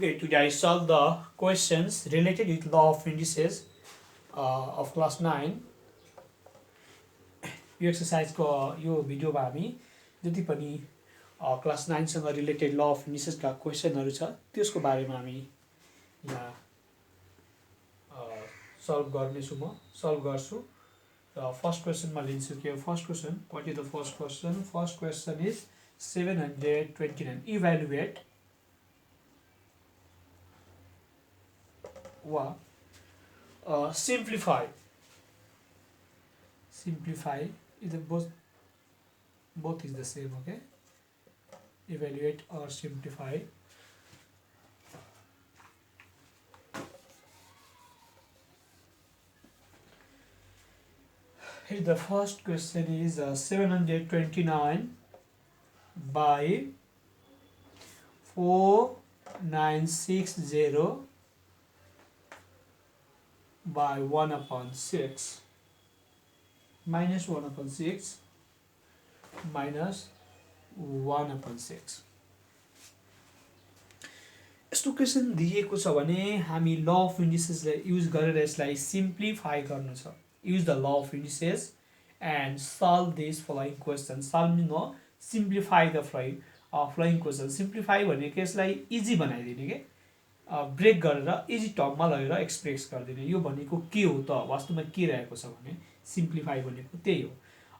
Okay, today I solve the questions related with law of indices of class 9. यो एक्सर्साइजको यो भिडियोमा हामी जति पनि क्लास 9 सँग रिलेटेड ल अफ इन्डिसेसका क्वेसनहरू छ त्यसको बारेमा हामी यहाँ सल्भ गर्नेछु म सल्भ गर्छु र फर्स्ट क्वेसनमा लिन्छु के first question what is the first question is 729 evaluate simplify is both is the same. Okay, evaluate or simplify. Here the first question is 729 by 4960 by 1/6 minus 1/6 minus 1/6. यस्तो question दिएको छ भने हामी law of इन्डिसेसलाई use गरेर यसलाई simplify गर्नु छ. use the law of indices and solve this following question. solve means simplify the following question. simplify भनेको यसलाई इजी बनाइदिने के ब्रेक गरेर इजी टर्ममा लगेर एक्सप्रेस गरिदिने. यो भनेको के हो त वास्तवमा के रहेको छ भने सिम्प्लिफाई भनेको त्यही हो.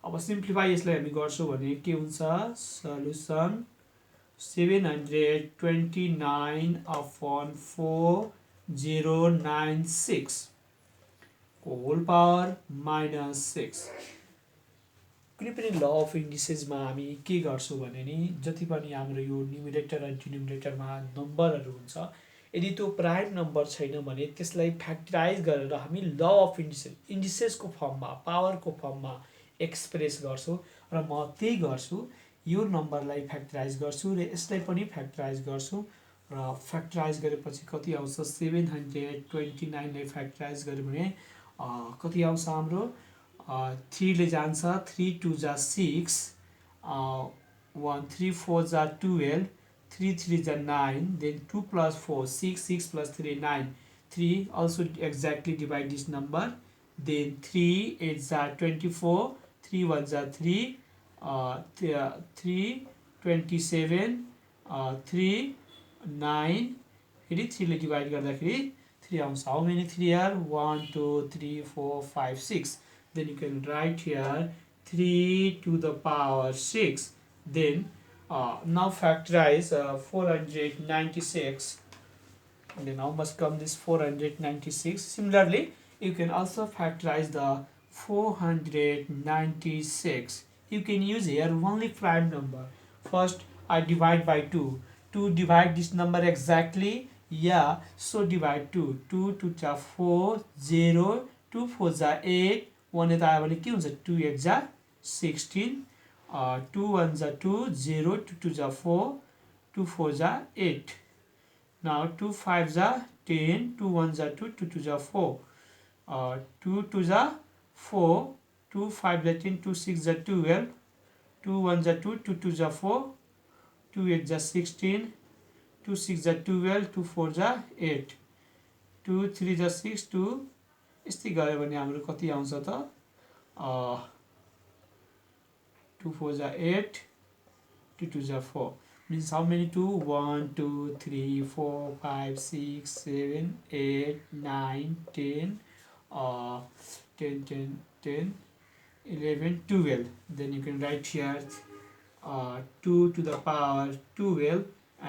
अब सिम्प्लिफाई यसलाई हामी गर्छौँ भने के हुन्छ सल्युसन 729/4096 को होल पावर -6. कुनै पनि ल अफ इन्डिसेसमा हामी के गर्छौँ भने नि जति पनि हाम्रो यो न्युमिरेटर र डिनोमिनेटरमा नम्बरहरू हुन्छ यदि त्यो प्राइम नम्बर छैन भने त्यसलाई फ्याक्टराइज गरेर हामी ल अफ इन्डिसेसको फर्ममा पावरको फर्ममा एक्सप्रेस गर्छौँ र म त्यही गर्छु. यो नम्बरलाई फ्याक्टराइज गर्छु र यसलाई पनि फ्याक्टराइज गर्छु र फ्याक्टराइज गरेपछि कति आउँछ 729 लाई फ्याक्टराइज गर्यो भने कति आउँछ हाम्रो 3 ले जान्छ 3 2 जा 6 1 3 4 जा 12 3 3 जा 9 then 2 plus 4 6 6 plus 3 9 3 also exactly divide this number then 3 8 जा 24 3 1 जा 3 3 27 3 9 फेरि 3 ले डिवाइड गर्दाखेरि 3 आउँछ. how many 3 are 1 2 3 4 5 6 then you can write here 3 to the power 6. then now factorize 496 and then how much come this 496. similarly you can also factorize the 496. you can use here only prime number. first I divide by 2 to divide this number exactly. yeah, so divide 2 2 2 जा 4 0 2 4 जा 8 1 यता आयो भने के हुन्छ 2 8 जा 16 2 1 जा 2 0 2 2 जा 4 2 4 जा 8 now 2 5 जा 10 2 1 जा 2 2 2 जा 4 2 2 जा 4 2 5 जा 10 2 6 जा 12 2 1 जा 2 2 2 जा 4 2 8 जा 16 2 6 जा 12 2 4 जा 8 2 3 जा 6 2 यस्तै गयो भने हाम्रो कति आउँछ त 2 4 जा 8 2 2 जा 4 means how many 2 1 2 3 4 5 6 7 8 9 10 10 10 10 11 12. then you can write here 2 to the power 12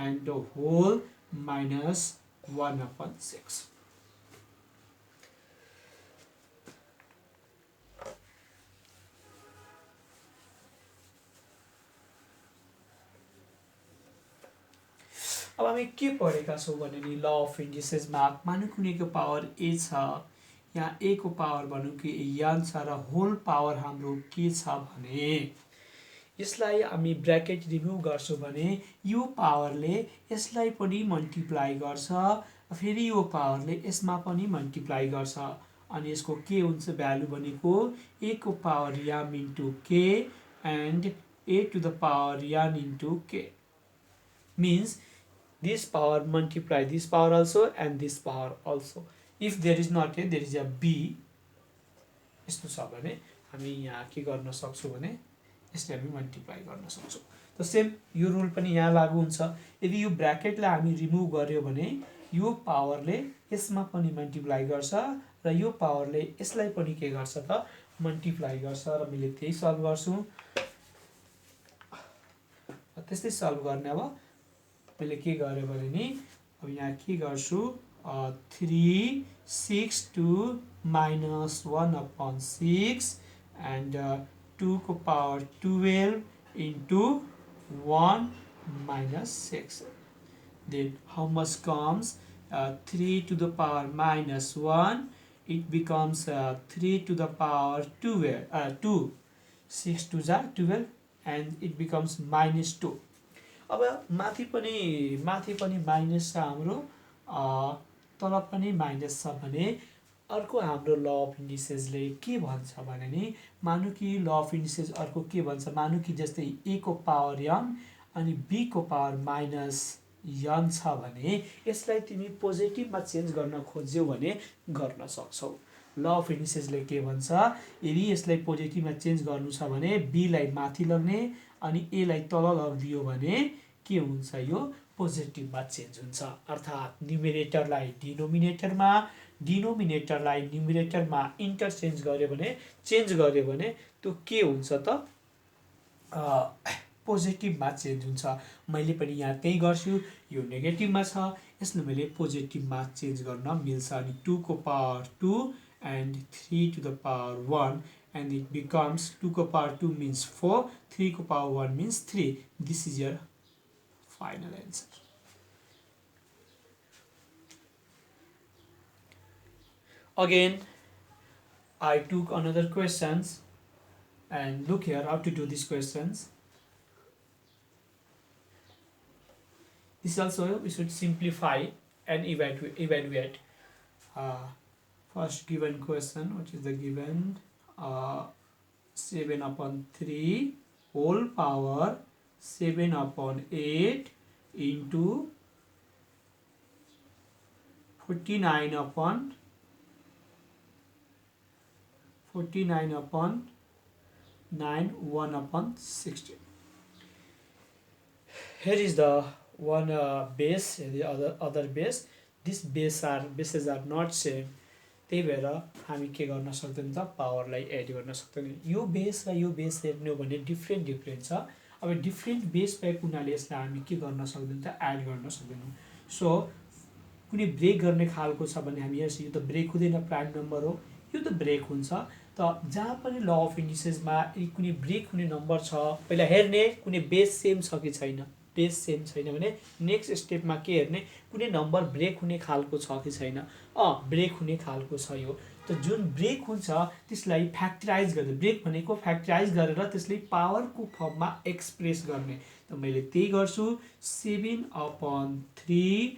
and the whole minus 1/6. अब हामी के पढेका छौँ भने नि ल अफ इन्डिसेसमा मानौँ कुनैको पावर a छ यहाँ a को पावर भनौँ कि n छ र होल पावर हाम्रो के छ भने यसलाई हामी ब्र्याकेट रिमुभ गर्छौँ भने यो पावरले यसलाई पनि मल्टिप्लाई गर्छ फेरि यो पावरले यसमा पनि मल्टिप्लाई गर्छ अनि यसको के हुन्छ भ्यालु भनेको a को power m into k and a to the power n into k means this power multiply this power also and this power also. If there is not a, there is a b, यस्तो छ भने हामी यहाँ के गर्न सक्छौँ भने यसले हामी मल्टिप्लाई गर्न सक्छौँ। त सेम यो रुल पनि यहाँ लागू हुन्छ। यदि यो ब्र्याकेटलाई हामी रिमुभ गर्यो भने यो पावरले यसमा पनि मल्टिप्लाई गर्छ र यो पावरले यसलाई पनि के गर्छ त मल्टिप्लाई गर्छ र मैले त्यही सल्भ गर्छु। त्यस्तै सल्भ गर्ने अब मैले के गरेँ भने नि अब यहाँ के गर्छु 3 6 2 minus 1/6 and 2 को power 12 into 1 minus 6. Then how much comes 3 to the power minus 1, it becomes 3 to the power 2 6 to the 12 and it becomes minus 2. अब माथि पनि माइनस छ हाम्रो तल पनि माइनस छ भने अर्को हाम्रो ल अफ इन्डिसेसले के भन्छ भने नि मानु कि ल अफ इन्डिसेस अर्को के भन्छ मानु कि जस्तै a को पावर n अनि b को पावर माइनस n छ भने यसलाई तिमी पोजिटिभमा चेन्ज गर्न खोज्यौ भने गर्न सक्छौ। ल अफ इन्डिसेसले के भन्छ यदि यसलाई पोजिटिभमा चेन्ज गर्नु छ भने b लाई माथि लग्ने अनि a लाई तल लगिदियो भने के हुन्छ यो पोजिटिभमा चेन्ज हुन्छ। अर्थात् न्युमेरेटरलाई डिनोमिनेटरमा डिनोमिनेटरलाई न्युमेरेटरमा इन्टरचेन्ज गर्यो भने चेन्ज गर्यो भने त्यो के हुन्छ त पोजिटिभमा चेन्ज हुन्छ। मैले पनि यहाँ त्यही गर्छु। यो नेगेटिभमा छ यसले मैले पोजिटिभमा चेन्ज गर्न मिल्छ। अनि 2 को power 2 and 3 to the power 1 and it becomes 2 को power 2 means 4, 3 को power 1 means 3. This is your final answer. Again, I took another questions and look here how to do these questions. This also we should simplify and evaluate. First given question, which is the given 7/3 whole power 7/8 into 49/9 1/16. Here is the one base and the other base. These bases are not same. त्यही भएर हामी के गर्न सक्दैनौँ त पावरलाई add गर्न सक्दैनौँ। यो बेस र यो बेस हेर्ने हो भने डिफ्रेन्ट छ। अब डिफ्रेन्ट बेस भएको हुनाले यसलाई हामी के गर्न सक्दैनौँ त एड गर्न सक्दैनौँ। सो कुनै ब्रेक गर्ने खालको छ भने हामी यो त ब्रेक हुँदैन, प्राइम नम्बर हो, यो त ब्रेक हुन्छ। त जहाँ पनि ल अफ इन्डिसेसमा कुनै ब्रेक हुने नम्बर छ पहिला हेर्ने कुनै बेस सेम छ कि छैन। बेस सेम छैन भने नेक्स्ट स्टेपमा के हेर्ने कुनै नम्बर ब्रेक हुने खालको छ कि छैन। ब्रेक हुने खालको छ यो। त जुन ब्रेक हुन्छ त्यसलाई फ्याक्टराइज गर्ने, ब्रेक भनेको फ्याक्टराइज गरेर त्यसलाई पावरको फर्ममा एक्सप्रेस गर्ने। त मैले त्यही गर्छु 7/3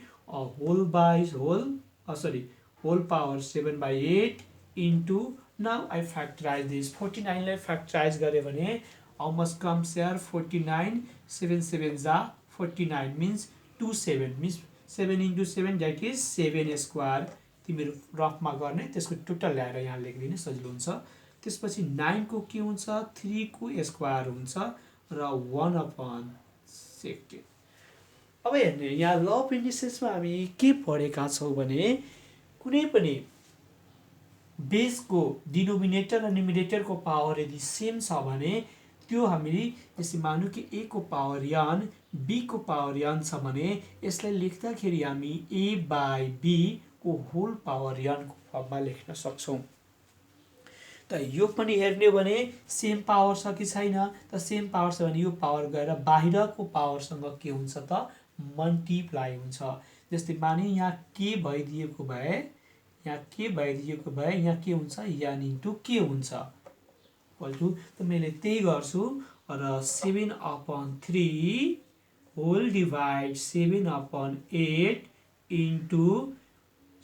whole power 7/8 into now I factorize this 49 लाई फ्याक्टराइज गरे भने how much comes here 49 7 7s are 49 means 27 means 7 into 7 that is 7 square। तिमीहरू रफमा गर्ने त्यसको टोटल ल्याएर यहाँ लेखिदिने सजिलो हुन्छ। त्यसपछि 9 को के हुन्छ 3 को स्क्वायर हुन्छ र 1/16। अब हेर्ने यहाँ ल अफ इन्डिसेसमा हामी के पढेका छौँ भने कुनै पनि बेसको डिनोमिनेटर र न्युमिनेटरको पावर यदि सेम छ भने त्यो हामीले यसै मानौँ कि a को पावर n b को पावर n छ भने यसलाई लेख्दाखेरि हामी a/b को होल पावर n को फर्ममा लेख्न सक्छौँ। त यो पनि हेर्ने हो भने सेम पावर छ कि छैन। त सेम पावर छ भने यो पावर गएर बाहिरको पावरसँग के हुन्छ त मल्टिप्लाई हुन्छ। जस्तै माने यहाँ के भइदिएको भए यहाँ के हुन्छ n इन्टु के हुन्छ त मैले त्यही गर्छु र 7/3 whole divide 7/8 into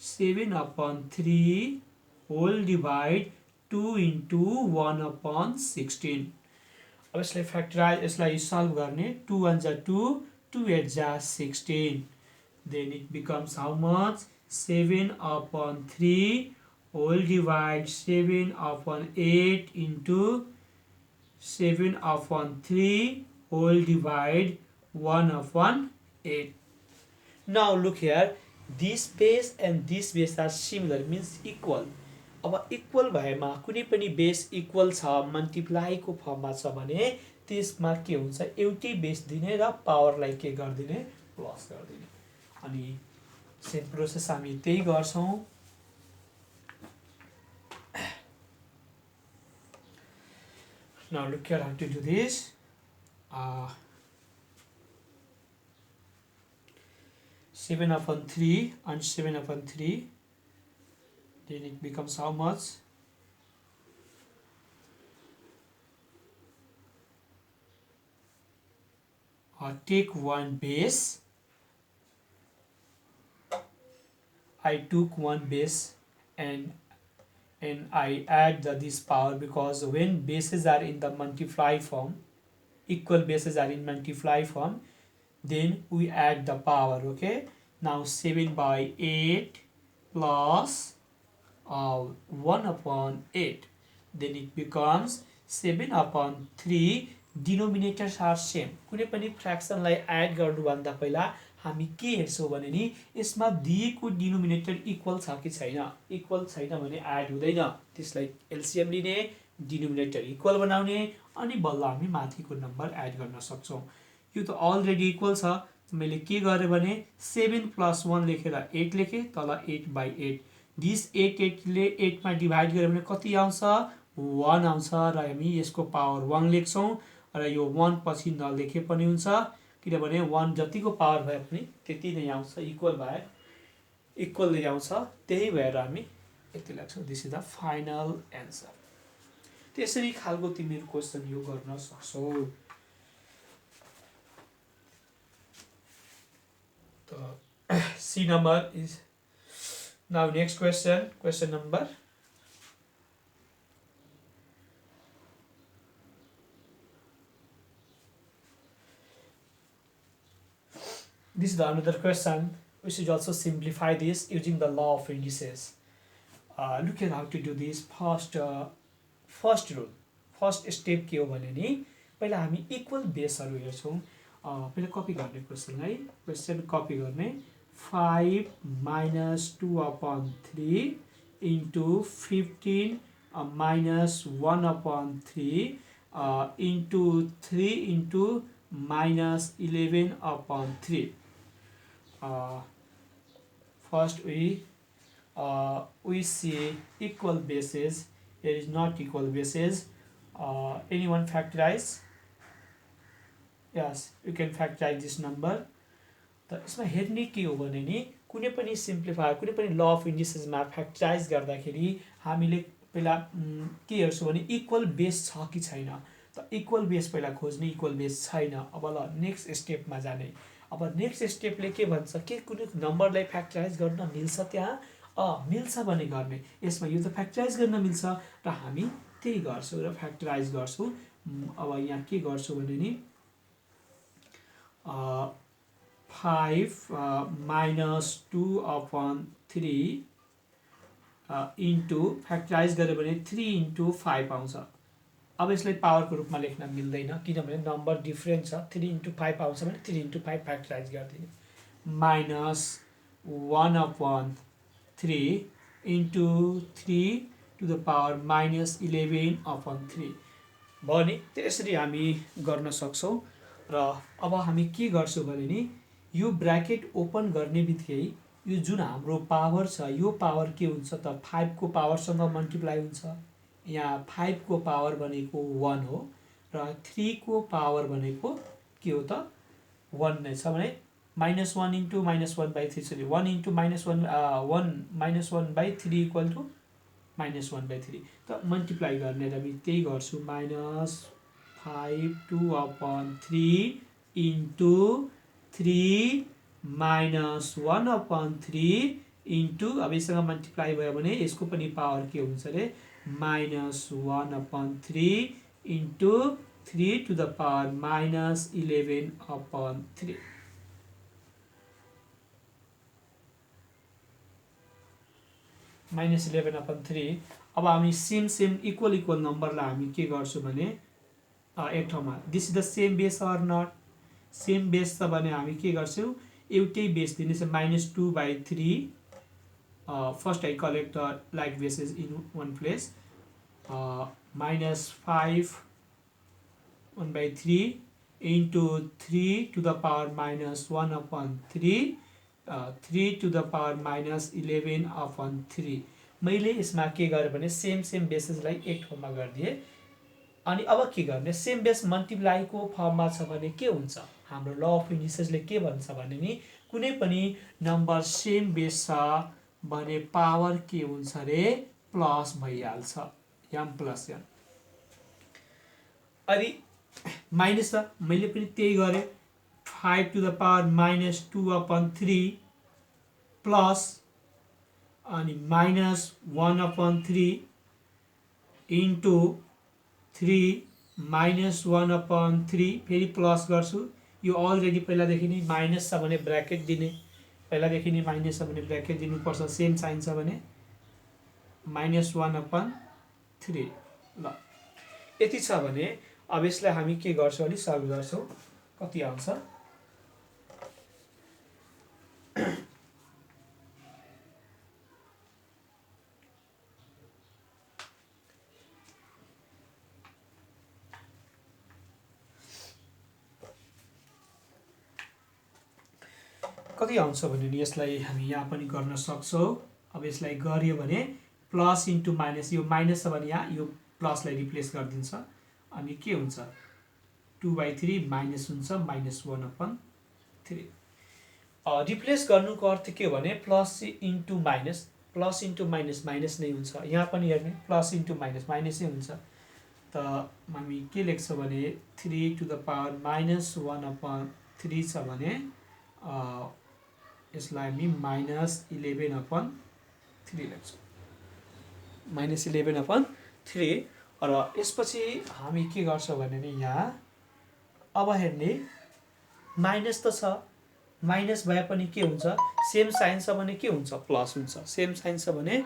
7/3 whole divide 2 into 1/16। अब यसलाई फ्याक्टराइज यसलाई सल्भ गर्ने 2 1 जा 2 2 8 जा 16 then it becomes how much? 7 upon 3 whole divide 7 upon 8 into 7 upon 3 whole divide 1 upon 8. Now look here, this base and this base are similar, means equal. अब equal भएमा कुनै पनि बेस इक्वल छ, मल्टिप्लाईको फर्ममा छ भने त्यसमा के हुन्छ, एउटै बेस दिने र पावरलाई के गरिदिने, प्लस गरिदिने. अनि सेम प्रोसेस हामी त्यही गर्छौं. Now look here how to do this. 7 upon 3 and 7 upon 3, then it becomes how much? Take one base. I took one base and I add this power, because when bases are in the multiply form, equal bases are in multiply form, then we add the power. Okay, now 7 by 8 plus 1 upon 8, then it becomes 7 upon 3. Denominators are same. कुनै पनि फ्र्याक्सनलाई add गर्नुभन्दा पहिला हामी के हेर्छौँ भने नि, यसमा दिएको डिनोमिनेटर इक्वल छ कि छैन. इक्वल छैन भने एड हुँदैन. त्यसलाई एलसिएम लिने, डिनोमिनेटर इक्वल बनाउने, अनि बल्ल हामी माथिको नम्बर एड गर्न सक्छौँ. यो त अलरेडी इक्वल छ. मैले के गरेँ भने 7 + 1 लेखेर 8 लेखेँ, तल 8 by 8. दिस 8 ले 8 मा डिभाइड गर्यो भने कति आउँछ? 1 आउँछ, र हामी यसको पावर 1 लेख्छौँ. र यो 1 पछि नलेखे पनि हुन्छ, किनभने 1 जतिको पावर भए पनि त्यति नै आउँछ, इक्वल भए इक्वल नै आउँछ. त्यही भएर हामी यति लेख्छौँ. This is the final answer. त्यसरी खालको तिमीहरू क्वेसन यो गर्न सक्छौ. C number is now next question number. This is another question. We should also simplify this using the law of indices. Look at how to do this. First rule, first step के हो भने नि, पहिला हामी equal बेसहरू हेर्छौँ. पहिला copy गर्ने question है. क्वेसन कपी गर्ने. 5 minus 2 upon 3 into 15 minus 1 upon 3 into 3 into minus 11 upon 3. First we see equal bases. Here is not equal bases. Anyone factorize? Yes, you can factorize this number. त यसमा हेर्ने के हो भने नि, कुनै पनि सिम्प्लिफायर, कुनै पनि ल अफ इन्डिसेसमा फ्याक्टराइज गर्दाखेरि हामीले पहिला के हेर्छौँ भने इक्वल बेस छ कि छैन. त इक्वल बेस पहिला खोज्ने, इक्वल बेस छैन. अब ल नेक्स्ट स्टेपमा जाने. अब नेक्स्ट स्टेपले के भन्छ, के कुनै नम्बरलाई फ्याक्टराइज गर्न मिल्छ त्यहाँ? मिल्छ भने गर्ने. यसमा यो त फ्याक्टराइज गर्न मिल्छ, र हामी त्यही गर्छौँ र फ्याक्टराइज गर्छौँ. अब यहाँ के गर्छौँ भने नि, 5 minus 2 upon 3 into फ्याक्टराइज गऱ्यो भने 3 into 5 आउँछ. अब यसलाई पावरको रूपमा लेख्न मिल्दैन, किनभने नम्बर डिफ्रेन्ट छ. 3 into 5 आउँछ भने 3 into 5 फ्याक्टराइज गरिदिने. Minus 1 upon 3 into 3 to the power minus 11 upon 3 भयो नि. त्यसरी हामी गर्न सक्छौँ. र अब हामी के गर्छौँ भने नि, यो ब्र्याकेट ओपन गर्ने बित्तिकै यो जुन हाम्रो पावर छ, यो पावर के हुन्छ त 5 को पावरसँग मल्टिप्लाई हुन्छ. यहाँ 5 को पावर भनेको 1 हो, र 3 को पावर भनेको के हो त 1 नै छ. भने -1 into -1 by 3, sorry 1 into -1 -1/3 equal to -1/3. त मल्टिप्लाई गर्ने र हामी त्यही गर्छु. -5 2 upon 3 into 3 minus 1 upon 3 into, अब यससँग मल्टिप्लाई भयो भने यसको पनि पावर के हुन्छ अरे, -1 upon 3 into 3 to the power -11 upon 3. -11/3। अब हामी सेम इक्वल नम्बरलाई हामी के गर्छौँ भने एक ठाउँमा this is the same base or not, same base छ भने हामी के गर्छौँ एउटै बेस दिनेछ -2/3। First I collect like bases in one place, -5 1/3 into 3 to the power -1/3, 3 to the power -11/3। मैले यसमा के गरेँ भने सेम बेसेसलाई एक ठाउँमा गरिदिएँ। अनि अब के गर्ने, सेम बेस मल्टिप्लाईको फर्ममा छ भने के हुन्छ, हाम्रो ल अफ इन्डिसेसले के भन्छ भने नि कुनै पनि नम्बर सेम बेस छ भने पावर के हुन्छ रे प्लस भइहाल्छ, m प्लस n। अनि माइनस छ, मैले पनि त्यही गरेँ 5 to the power -2/3 प्लस अनि -1/3 इन्टु 3 -1/3 फेरि प्लस गर्छु। यो अलरेडी पहिलादेखि नै माइनस छ भने ब्र्याकेट दिने, पहिलादेखि नै माइनस छ भने ब्र्याकेट दिनुपर्छ, सेम साइन छ भने -1/3। ल यति छ भने अब यसलाई हामी के गर्छौँ भने सल्भ गर्छौँ, कति आउँछ भने नि यसलाई हामी यहाँ पनि गर्न सक्छौँ। अब यसलाई गरियो भने प्लस इन्टु माइनस, यो माइनस छ भने यहाँ यो प्लसलाई रिप्लेस गरिदिन्छ अनि के हुन्छ 2/3 माइनस हुन्छ -1/3। रिप्लेस गर्नुको अर्थ के हो भने plus into minus, plus into minus minus नै हुन्छ, यहाँ पनि हेर्ने प्लस इन्टु माइनस माइनसै हुन्छ। त हामी के लेख्छौँ भने 3 to the power -1/3 छ भने यसलाई हामी -11/3 लेख्छौँ, -11/3। र यसपछि हामी के गर्छौँ भने नि यहाँ अब हेर्ने माइनस त छ, माइनस भए पनि के हुन्छ, सेम साइन छ भने के हुन्छ प्लस हुन्छ, सेम साइन छ भने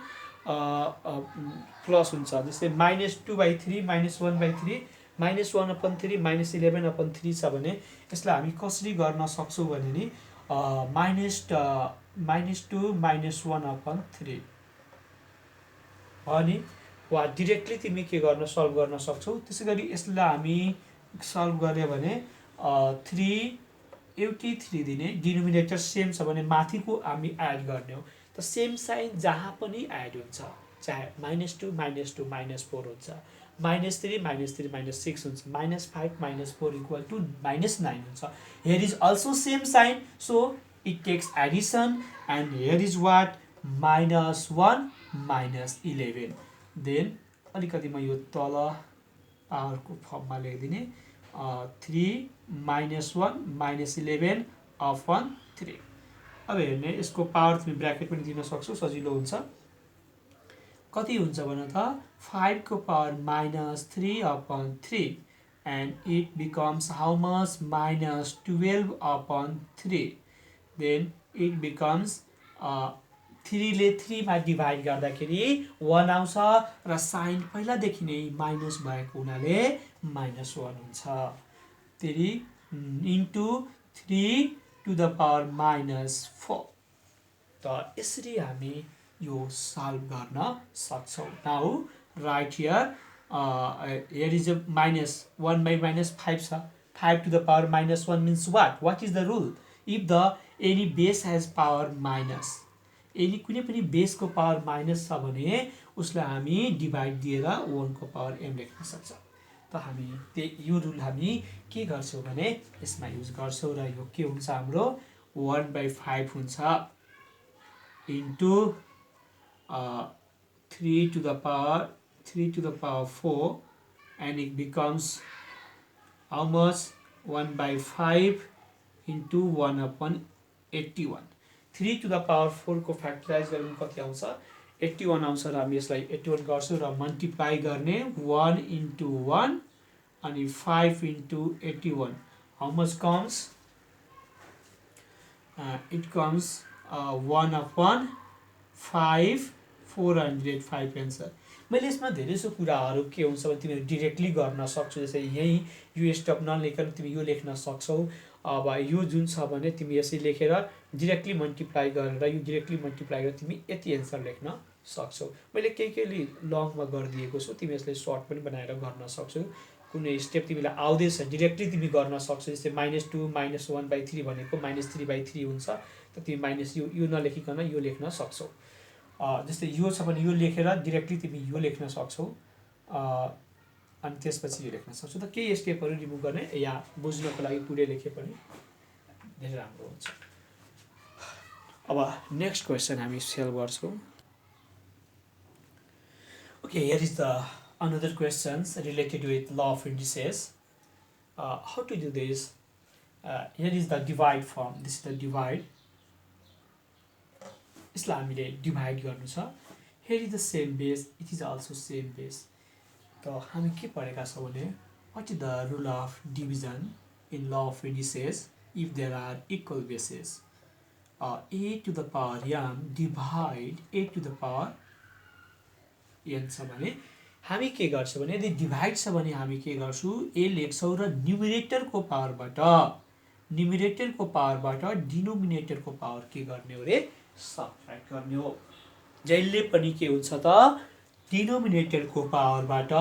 प्लस हुन्छ। जस्तै -2/3 -1/3 -1/3 -11/3 छ भने यसलाई हामी कसरी गर्न सक्छौँ भने नि -2 -1/3 अनि वा डिरेक्टली तिमी के गर्न सल्भ गर्न सक्छौ। त्यसै गरी यसलाई हामी सल्भ गऱ्यो भने 3 एउटै 3 दिने, डिनोमिनेटर सेम छ भने माथिको हामी एड गर्ने हो। त सेम साइन जहाँ पनि एड हुन्छ, चाहे -2 -2 -4 हुन्छ, -3 -3 -6 हुन्छ, -5 -4 = -9 हुन्छ। Here is also same sign, so it takes addition, and here is what -1 -11। Then अलिकति म यो तल पावरको फर्ममा लेखिदिने 3 -1 -11/3। अब हेर्ने यसको पावर तिमी ब्र्याकेट पनि दिन सक्छौ, सजिलो हुन्छ। कति हुन्छ भने त 5 को power -3/3 and it becomes how much -12/3। then it becomes 3 ले 3 मा डिभाइड गर्दाखेरि 1 आउँछ र साइन पहिलादेखि नै माइनस भएको हुनाले -1 हुन्छ। फेरि इन्टु 3 to the power -4। त यसरी हामी यो सल्भ गर्न सक्छौँ। Now right here here is a -1/-5 छ, 5 to the power -1 means what is the rule? If the any base has power minus, यदि कुनै पनि बेसको पावर माइनस छ भने उसलाई हामी डिभाइड दिएर 1 को पावर m लेख्न सक्छौँ। त हामी यो रुल हामी के गर्छौँ भने यसमा युज गर्छौँ र यो के हुन्छ हाम्रो 1/5 हुन्छ into 3 to the power 4 and it becomes how much 1/5 into 1/81। 3 to the power 4 को फ्याक्टराइज गर्नु कति आउँछ 81 आउँछ र हामी यसलाई 81 गर्छौँ र मल्टिप्लाई गर्ने 1 into 1 अनि 5 into 81 how much comes it comes 1/5 405 answer. मैले यसमा धेरै सो कुराहरू के हुन्छ भने तिमीहरू डिरेक्टली गर्न सक्छौ। जस्तै यही यो स्टेप नलेखिकन तिमी यो लेख्न सक्छौ। अब यो जुन छ भने तिमी यसै लेखेर डिरेक्टली मल्टिप्लाई गरेर यो डिरेक्टली मल्टिप्लाई गरेर तिमी यति एन्सर लेख्न सक्छौ। मैले केही लङमा गरिदिएको छु, तिमी यसलाई सर्ट पनि बनाएर गर्न सक्छौ। कुनै स्टेप तिमीलाई आउँदैछ डिरेक्टली तिमी गर्न सक्छौ। जस्तै -2 -1/3 भनेको -3/3 हुन्छ, त तिमी माइनस यो नलेखिकन यो लेख्न सक्छौ। जस्तै यो छ भने यो लेखेर डिरेक्टली तिमी यो लेख्न सक्छौ, अनि त्यसपछि यो लेख्न सक्छौ। त केही स्टेपहरू रिमुभ गर्ने या बुझ्नको लागि पुरै लेखे पनि धेरै राम्रो हुन्छ। अब नेक्स्ट क्वेसन हामी सल्भ गर्छौँ। Okay, here is the another questions related with law of indices. How to do this? Here is the divide form. This is the divide. यसलाई हामीले डिभाइड गर्नु छ। Here is the same base. It is also same base. त हामी के पढेका छौँ भने what is the rule of division in law of indices if there are equal bases? A to the power m divide a to the power n छ भने हामी के गर्छौँ भने यदि डिभाइड छ भने हामी के गर्छौँ a लेख्छौँ र न्युमिरेटरको पावरबाट डिनोमिनेटरको पावर के गर्ने हो रे सबट्र्याक्ट गर्ने हो। जहिले पनि के हुन्छ त डिनोमिनेटरको पावरबाट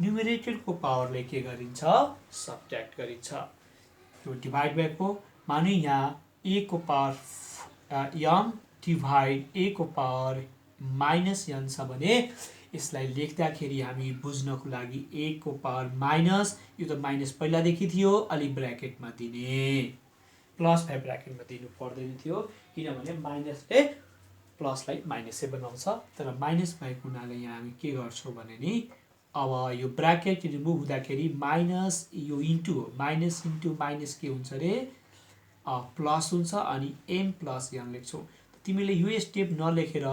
न्युमिरेटरको पावरले के गरिन्छ सबट्र्याक्ट गरिन्छ। त्यो डिभाइड भएको माने यहाँ a को पावर m डिभाइड a को पावर माइनस n छ भने यसलाई लेख्दाखेरि हामी बुझ्नको लागि a को पावर माइनस, यो त माइनस पहिलादेखि थियो, अलि ब्र्याकेटमा दिने, +5 ब्र्याकेटमा दिनु पर्दैन थियो किनभने माइनसले प्लसलाई माइनसै बनाउँछ। तर माइनस भएको हुनाले यहाँ हामी के गर्छौँ भने नि अब यो ब्र्याकेट रिमुभ हुँदाखेरि माइनस यो इन्टु हो, माइनस इन्टु माइनस के हुन्छ रे प्लस हुन्छ अनि m प्लस n लेख्छौँ। तिमीले यो स्टेप नलेखेर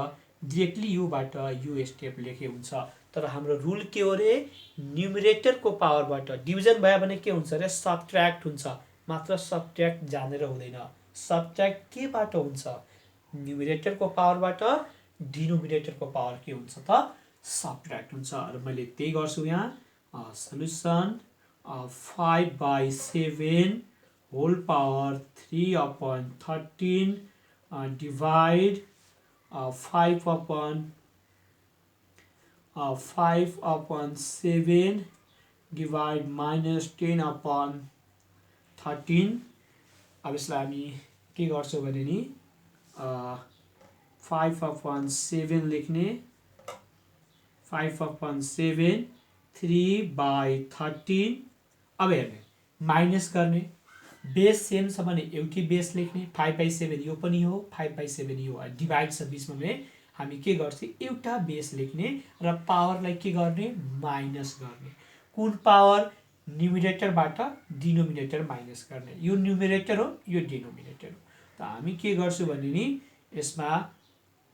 डिरेक्टली योबाट यो स्टेप लेखे हुन्छ। तर हाम्रो रुल के हो रे न्युमिरेटरको पावरबाट डिभिजन भयो भने के हुन्छ रे सबट्र्याक्ट हुन्छ। मात्र सबट्र्याक्ट जानेर हुँदैन, सबट्र्याक्ट केबाट हुन्छ न्युमिरेटरको पावरबाट, डिनोमिनेटरको पावर के हुन्छ त सबट्र्याक्ट हुन्छ। र मैले त्यही गर्छु यहाँ solution 5/7 whole power 3/13 divide 5/7 divide -10/13। अब यसलाई हामी के गर्छौँ भने नि 5/7 लेख्ने, 5/7 3/13। अब हेर्ने माइनस गर्ने, बेस सेम छ भने एउटै बेस लेख्ने, 5/7 यो पनि हो 5/7 यो डिभाइड छ बिचमा भने हामी के गर्छौँ एउटा बेस लेख्ने र पावरलाई के गर्ने माइनस गर्ने। कुन पावर न्युमिरेटरबाट डिनोमिनेटर माइनस गर्ने, यो न्युमिरेटर हो यो डिनोमिनेटर हो। त हामी के गर्छौँ भने नि यसमा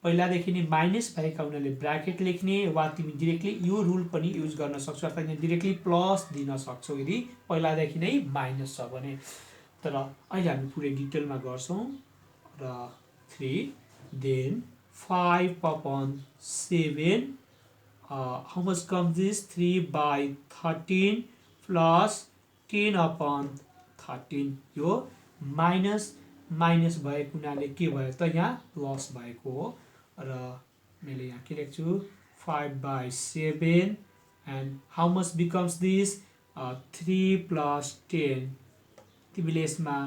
पहिलादेखि नै माइनस भएका हुनाले ब्र्याकेट लेख्ने वा तिमी डिरेक्टली यो रुल पनि युज गर्न सक्छौ अर्थात् यहाँ डिरेक्टली प्लस दिन सक्छौ यदि पहिलादेखि नै माइनस छ भने। तर अहिले हामी पुरै डिटेलमा गर्छौँ र 3 then 5/7 how much comes this 3/13 plus 10/13 यो माइनस माइनस भएको हुनाले के भयो त यहाँ प्लस भएको हो। र मैले यहाँ के लेख्छु 5/7 and how much becomes this 3 + 10। तिमीले यसमा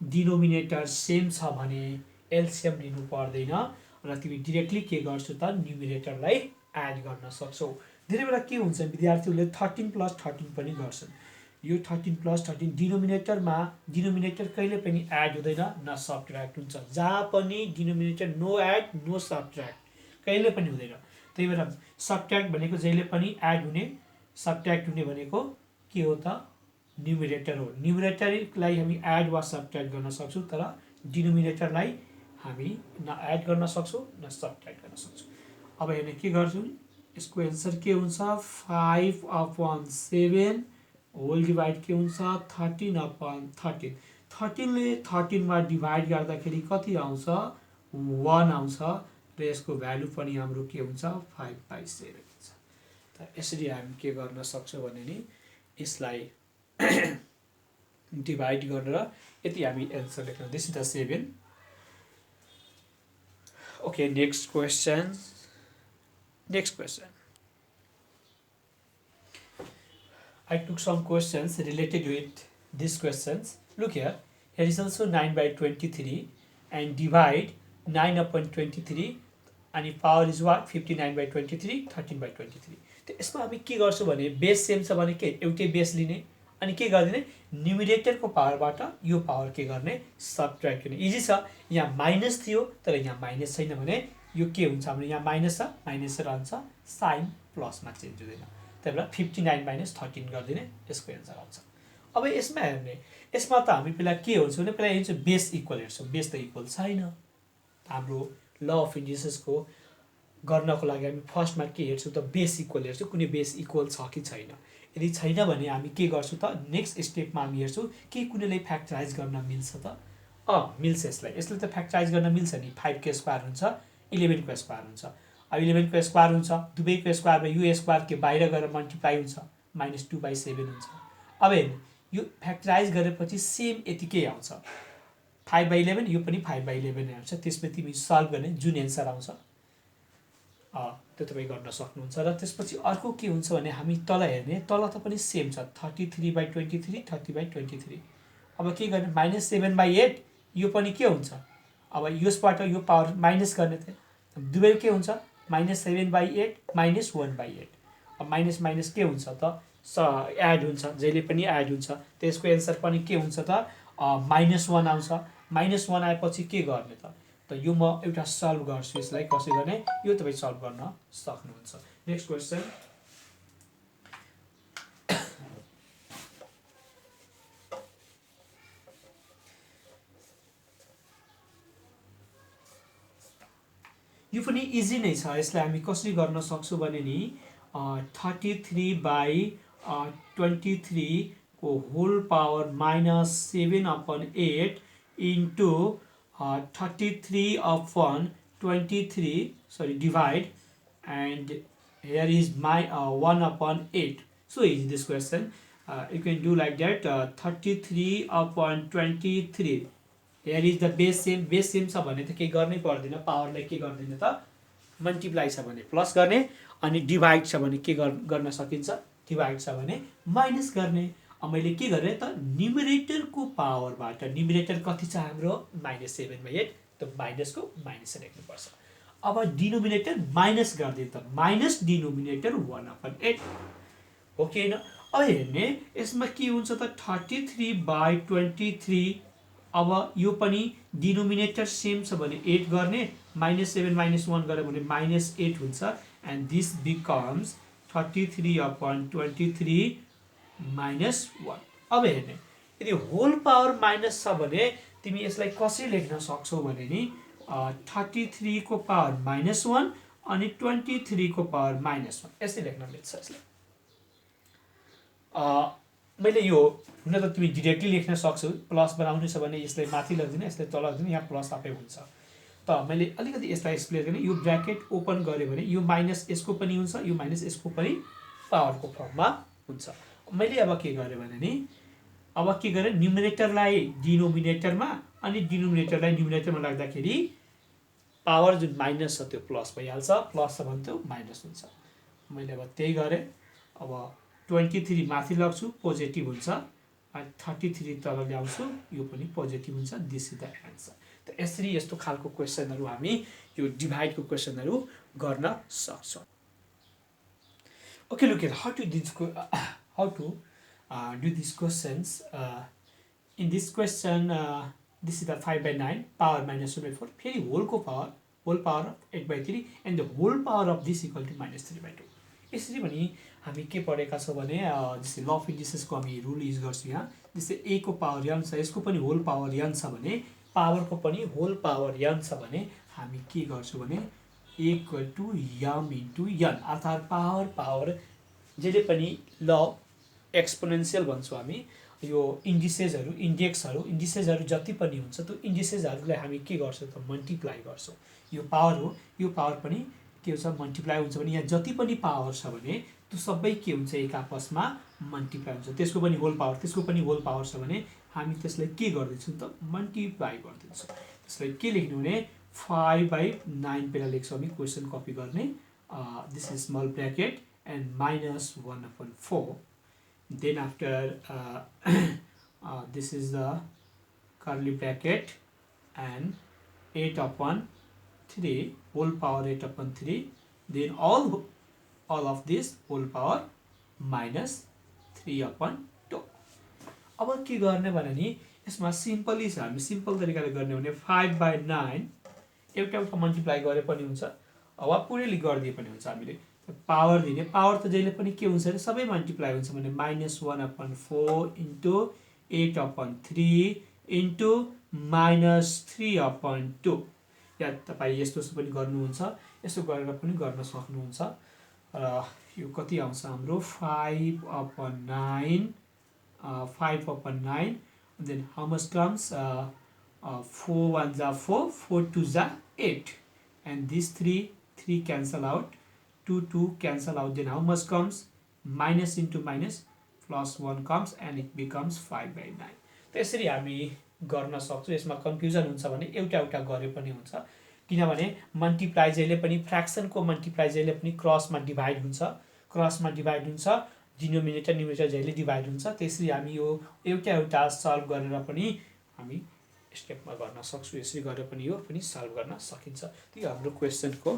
डिनोमिनेटर सेम छ भने एलसिएम लिनु पर्दैन र तिमी डिरेक्टली के गर्छौ त न्युमिरेटरलाई एड गर्न सक्छौ। धेरै बेला के हुन्छ विद्यार्थीहरूले 13 + 13 पनि गर्छन्। यो 13 + 13 डिनोमिनेटर कहिले पनि एड हुँदैन न सबट्र्याक्ट हुन्छ। जहाँ पनि denominator no add no subtract कहिले पनि हुँदैन। त्यही भएर सबट्र्याक्ट भनेको जहिले पनि एड हुने, सबट्र्याक्ट हुने भनेको के हो त न्युमिरेटर हो। न्युमिरेटरलाई हामी एड वा सबट्र्याक्ट गर्न सक्छौँ तर डिनोमिनेटरलाई हामी न एड गर्न सक्छौँ न सबट्र्याक्ट गर्न सक्छौँ। अब हेर्ने के गर्छौँ यसको एन्सर के हुन्छ 5/7 होल डिभाइड के हुन्छ 13/13। 13 ले 13 मा डिभाइड गर्दाखेरि कति आउँछ 1 आउँछ र यसको भ्यालु पनि हाम्रो के हुन्छ 5/7 हुन्छ। त यसरी हामी के गर्न सक्छौँ भने नि यसलाई डिभाइड गरेर यति हामी एन्सर लेख्न। This is the 7. Okay, next question. I took some questions related with these questions. Look here. Here is also 9/23 and divide 9/23 and power is what? 59/23, 13/23. तो यसमा हामी के गर्छौं भने बेस सेम छ भने के एउटै बेस लिने अनि के गर्दिने न्युमिरेटरको पावरबाट यो पावर के गर्ने सबट्र्याक्ट गर्ने। इजी छ। यहाँ माइनस थियो तर यहाँ माइनस छैन भने यो के हुन्छ हाम्रो यहाँ माइनस छ माइनस रहन्छ साइन प्लसमा चेन्ज हुँदैन। त्यही भएर 59 - 13 गरिदिने यसको एन्सर आउँछ। अब यसमा हेर्ने यसमा त हामी पहिला के हुन्छ भने पहिला हेर्छौँ बेस इक्वल हेर्छौँ। बेस त इक्वल छैन। हाम्रो ल अफ इन्डिसेसको गर्नको लागि हामी फर्स्टमा के हेर्छौँ त बेस इक्वल हेर्छौँ। कुनै बेस इक्वल छ कि छैन। यदि छैन भने हामी के गर्छौँ त नेक्स्ट स्टेपमा हामी हेर्छौँ के कुनैलाई फ्याक्टराइज गर्न मिल्छ त मिल्छ। यसलाई त फ्याक्टराइज गर्न मिल्छ नि। 5 को स्क्वायर हुन्छ 11 को स्क्वायर हुन्छ। अब 11 को स्क्वायर हुन्छ दुवैको स्क्वायरमा यो स्क्वायर के बाहिर गएर मल्टिप्लाई हुन्छ -2/7 हुन्छ। अब हेर्नु यो फ्याक्टराइज गरेपछि सेम यतिकै आउँछ 5/11 यो पनि 5/11 आउँछ। त्यसपछि तिमी सल्भ गर्ने जुन एन्सर आउँछ त्यो तपाईँ गर्न सक्नुहुन्छ। र त्यसपछि अर्को के हुन्छ भने हामी तल हेर्ने तल त पनि सेम छ 33/23 30/23। अब के गर्ने -7/8 यो पनि के हुन्छ। अब यसबाट यो पावर माइनस गर्ने थियो दुवै के हुन्छ -7/8 -1/8। अब माइनस माइनस के हुन्छ त एड हुन्छ जहिले पनि एड हुन्छ। त्यसको एन्सर पनि के हुन्छ त -1 आउँछ। -1 आएपछि के गर्ने त यो म एउटा सल्भ गर्छु। यसलाई कसरी गर्ने यो तपाईँ सल्भ गर्न सक्नुहुन्छ। Next question. यो पनि इजी नै छ। यसलाई हामी कसरी गर्न सक्छौँ भने नि 33/23 को whole power -7/8 into 33/23 sorry divide and here is my 1/8. So easy this question. You can do like that 33/23 here is the base same छ भने त केही गर्नै पर्दैन। पावरलाई के गर्दैन त मल्टिप्लाई छ भने प्लस गर्ने अनि डिभाइड छ भने के गर्न सकिन्छ डिभाइड छ भने माइनस गर्ने। अब मैले के गरेँ त न्युमरेटरको पावरबाट न्युमरेटर कति छ हाम्रो -7/8 त माइनसको माइनस लेख्नुपर्छ। अब डिनोमिनेटर माइनस गरिदिए त माइनस डिनोमिनेटर 1/8 हो कि हैन। अब हेर्ने यसमा के हुन्छ त 33/23 अब यो पनि डिनोमिनेटर सेम छ भने 8 गर्ने -7 - 1 गरे भने -8 हुन्छ and this becomes 33/23 -1। अब हेर्ने यदि होल पावर माइनस छ भने तिमी यसलाई कसरी लेख्न सक्छौ भने नि 33 को पावर -1 अनि 23 को पावर -1 यसरी लेख्न मिल्छ। यसलाई मैले यो हुन त तिमी डाइरेक्टली लेख्न सक्छौ। प्लस बनाउनु छ भने यसलाई माथि लगिदिनु यसलाई तल लगिदिनु यहाँ प्लस आफै हुन्छ। त मैले अलिकति यसलाई एक्सप्लेन गर्ने यो ब्र्याकेट ओपन गरे भने यो माइनस यसको पनि हुन्छ यो माइनस यसको पनि पावरको फर्ममा हुन्छ। मैले अब के गरेँ भने नि अब के गरेँ न्युमिनेटरलाई डिनोमिनेटरमा अनि डिनोमिनेटरलाई न्युमिनेटरमा लाग्दाखेरि पावर जुन माइनस छ त्यो प्लस भइहाल्छ। प्लस छ भने त्यो माइनस हुन्छ। मैले अब त्यही गरेँ। अब 23 माथि लग्छु पोजिटिभ हुन्छ 33 तल ल्याउँछु यो पनि पोजिटिभ हुन्छ। This is the answer. त यसरी यस्तो खालको क्वेसनहरु हामी यो डिभाइडको क्वेसनहरु गर्न सक्छौं। Okay, look at how to do these questions. In this question, this is the 5/9 power -1/4. फेरि whole power of 8/3 and the whole power of this equal to -3/2. यसरी पनि हामी के पढेका छौं भने जस्तै ल अफ इन्डिसेसको हामी रुल युज गर्छौं। यहाँ जस्तै a को पावर n छ यसको पनि होल पावर n छ भने पावरको पनि होल पावर n छ भने हामी के गर्छौं भने equal to m into n अर्थात् पावर जहिले पनि ल एक्सपोनेन्शियल भन्छौं हामी यो इन्डिसेसहरू जति पनि हुन्छ त्यो इन्डिसेसहरूलाई हामी के गर्छौँ त मल्टिप्लाई गर्छौँ। यो पावर हो, यो पावर पनि के हुन्छ मल्टिप्लाई हुन्छ भने यहाँ जति पनि पावर छ भने त्यो सबै के हुन्छ एक आपसमा मल्टिप्लाई हुन्छ। त्यसको पनि होल पावर छ भने हामी त्यसलाई के गर्दैछौँ त मल्टिप्लाई गर्दैछौँ। त्यसलाई के लेख्नु भने 5/9 पहिला लेख्छौँ हामी, क्वेसन कपी गर्ने। This is small bracket and -1/4, then after this is the curly bracket and 8/3 whole power 8/3, then all of this whole power -3/2। अब के गर्ने भने नि यसमा सिम्पली छ, हामी सिम्पल तरिकाले गर्ने भने 5/9 एउटा मल्टिप्लाई गरे पनि हुन्छ वा पुरैले गरिदिए पनि हुन्छ। हामीले पावर दिने, पावर त जहिले पनि के हुन्छ भने सबै मल्टिप्लाई हुन्छ भने -1/4 इन्टु 8/3 इन्टु -3/2। या तपाईँ यस्तो पनि गर्नुहुन्छ, यसो गरेर पनि गर्न सक्नुहुन्छ। यो कति आउँछ हाम्रो 5/9 देन हाउ मच कम्स 4 1 जा 4 4 2 जा 8 and these 3 cancel out, 2 cancel out, then how much comes minus into minus plus 1 comes and it becomes 5/9। त्यसरी हामी गर्न सक्छौँ। यसमा कन्फ्युजन हुन्छ भने एउटा गरे पनि हुन्छ, किनभने मल्टिप्लाई जहिले पनि फ्र्याक्सनको मल्टिप्लाई जहिले पनि क्रसमा डिभाइड हुन्छ, डिनोमिनेटर न्युमिनेटर जहिले डिभाइड हुन्छ। त्यसरी हामी यो एउटा सल्भ गरेर पनि हामी स्टेपमा गर्न सक्छौँ। यसरी गरेर पनि यो पनि सल्भ गर्न सकिन्छ। त्यो हाम्रो क्वेसनको